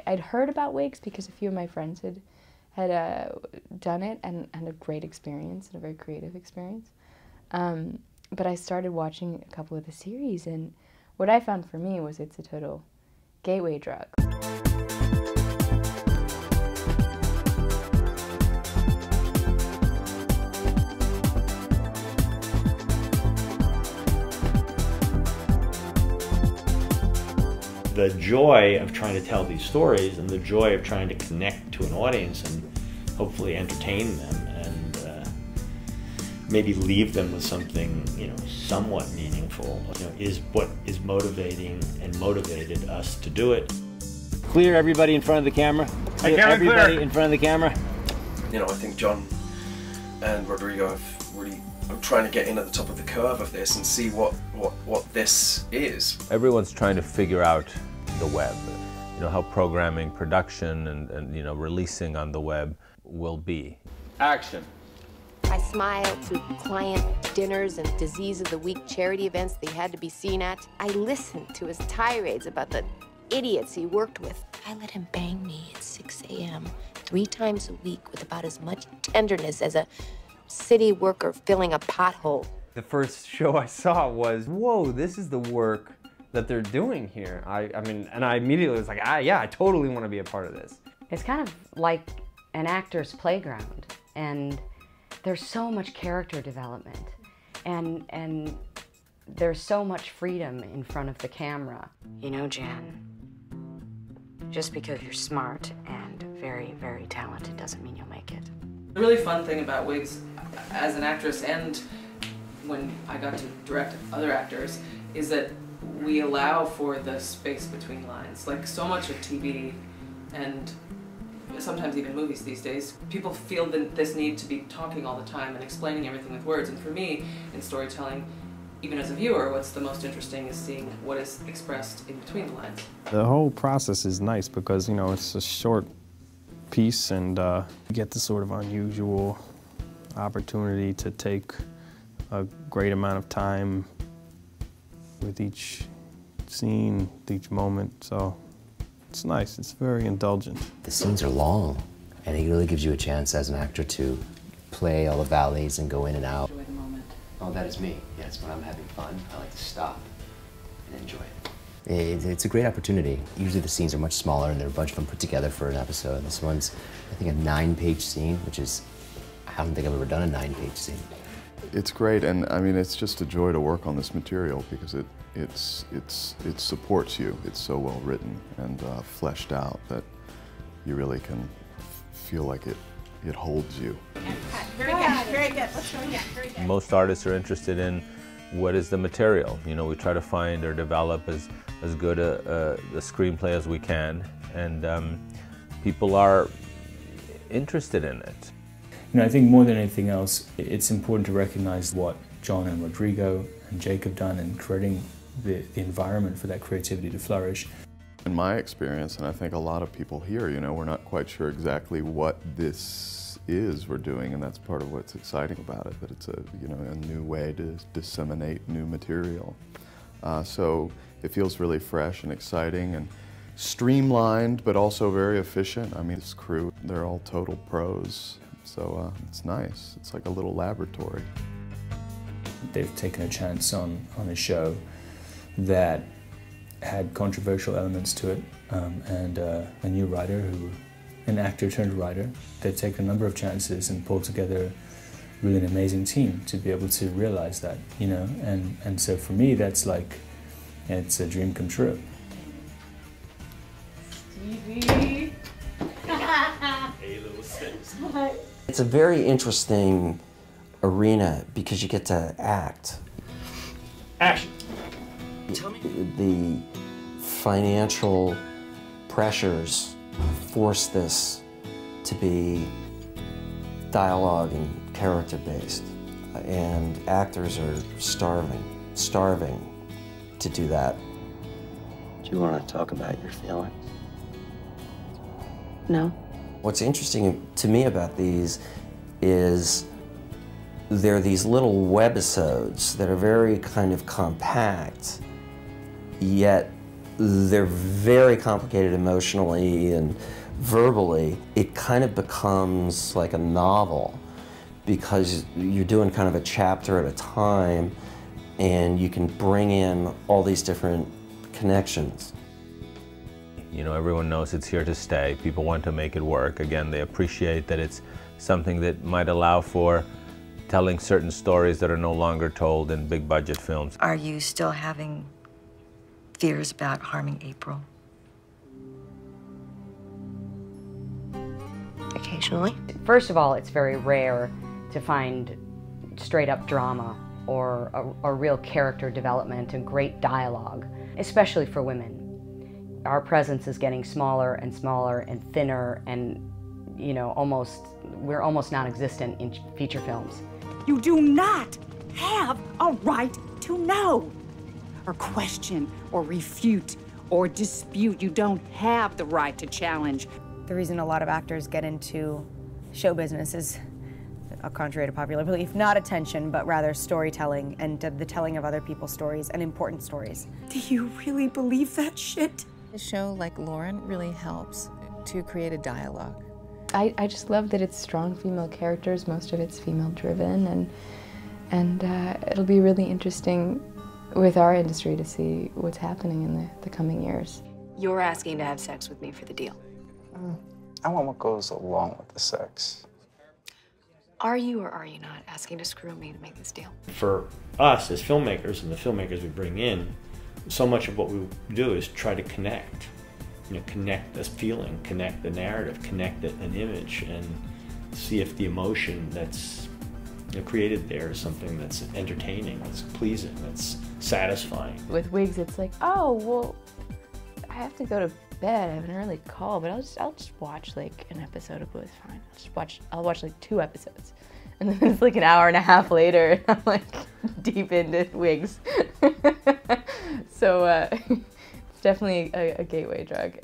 I'd heard about Wigs because a few of my friends had done it and had a great experience, and a very creative experience. But I started watching a couple of the series, and what I found for me was it's a total gateway drug. The joy of trying to tell these stories and the joy of trying to connect to an audience and hopefully entertain them and maybe leave them with something, you know, somewhat meaningful, you know, is what is motivating and motivated us to do it. Clear everybody in front of the camera. Clear everybody in front of the camera. You know, I think John and Rodrigo have really trying to get in at the top of the curve of this and see what this is. Everyone's trying to figure out the web, you know, how programming, production, and you know, releasing on the web will be. Action. I smiled through client dinners and disease of the week charity events they had to be seen at. I listened to his tirades about the idiots he worked with. I let him bang me at 6 a.m. 3 times a week with about as much tenderness as a city worker filling a pothole. The first show I saw was, whoa, this is the work that they're doing here. I mean, and I immediately was like, yeah, I totally want to be a part of this. It's kind of like an actor's playground, and there's so much character development, and there's so much freedom in front of the camera. You know, Jan, just because you're smart and very, very talented doesn't mean you'll make it. The really fun thing about Wigs as an actress, and when I got to direct other actors, is that we allow for the space between lines. Like, so much of TV and sometimes even movies these days, people feel this need to be talking all the time and explaining everything with words. And for me, in storytelling, even as a viewer, what's the most interesting is seeing what is expressed in between the lines. The whole process is nice because, you know, it's a short piece, and you get the sort of unusual opportunity to take a great amount of time with each scene, with each moment, so it's nice. It's very indulgent. The scenes are long, and it really gives you a chance as an actor to play all the valleys and go in and out. Enjoy the moment. Oh, that is me. Yes, when I'm having fun, I like to stop and enjoy it. It's a great opportunity. Usually the scenes are much smaller, and there are a bunch of them put together for an episode. This one's, I think, a 9-page scene, which is, I don't think I've ever done a 9-page scene. It's great, and I mean, it's just a joy to work on this material because it supports you. It's so well written and fleshed out that you really can feel like it holds you. Very good, very good. Let's go again, very good. Most artists are interested in what is the material. You know, we try to find or develop as good a screenplay as we can, and people are interested in it. You know, I think more than anything else, it's important to recognize what John and Rodrigo and Jake have done in creating the environment for that creativity to flourish. In my experience, and I think a lot of people here, you know, we're not quite sure exactly what this is we're doing, and that's part of what's exciting about it, that it's a, you know, a new way to disseminate new material. So it feels really fresh and exciting and streamlined, but also very efficient. I mean, this crew, they're all total pros. So it's nice. It's like a little laboratory. They've taken a chance on a show that had controversial elements to it, and a new writer, an actor turned writer. They've taken a number of chances and pulled together really an amazing team to be able to realize that, you know, and so for me, that's like, it's a dream come true. Stevie. Hey, little sis. It's a very interesting arena because you get to act. Action. Tell me. The financial pressures force this to be dialogue and character-based, and actors are starving to do that. Do you want to talk about your feelings? No. What's interesting to me about these is they're these little webisodes that are very kind of compact, yet they're very complicated emotionally and verbally. It kind of becomes like a novel because you're doing kind of a chapter at a time and you can bring in all these different connections. You know, everyone knows it's here to stay. People want to make it work. Again, they appreciate that it's something that might allow for telling certain stories that are no longer told in big budget films. Are you still having fears about harming April? Occasionally. First of all, it's very rare to find straight up drama or a real character development and great dialogue, especially for women. Our presence is getting smaller and smaller and thinner and, you know, we're almost non-existent in feature films. You do not have a right to know, or question, or refute, or dispute. You don't have the right to challenge. The reason a lot of actors get into show business is, contrary to popular belief, not attention, but rather storytelling and the telling of other people's stories and important stories. Do you really believe that shit? A show like Lauren really helps to create a dialogue. I just love that it's strong female characters, most of it's female driven, and it'll be really interesting with our industry to see what's happening in the coming years. You're asking to have sex with me for the deal. I want what goes along with the sex. Are you or are you not asking to screw me to make this deal? For us as filmmakers and the filmmakers we bring in, so much of what we do is try to connect. You know, connect this feeling, connect the narrative, connect an image, and see if the emotion that's created there is something that's entertaining, that's pleasing, that's satisfying. With Wigs, it's like, oh, well, I have to go to bed. I have an early call, but I'll just watch like an episode of It's Fine. I'll watch like 2 episodes, and then it's like an hour and a half later, and I'm like deep into Wigs. So it's definitely a gateway drug.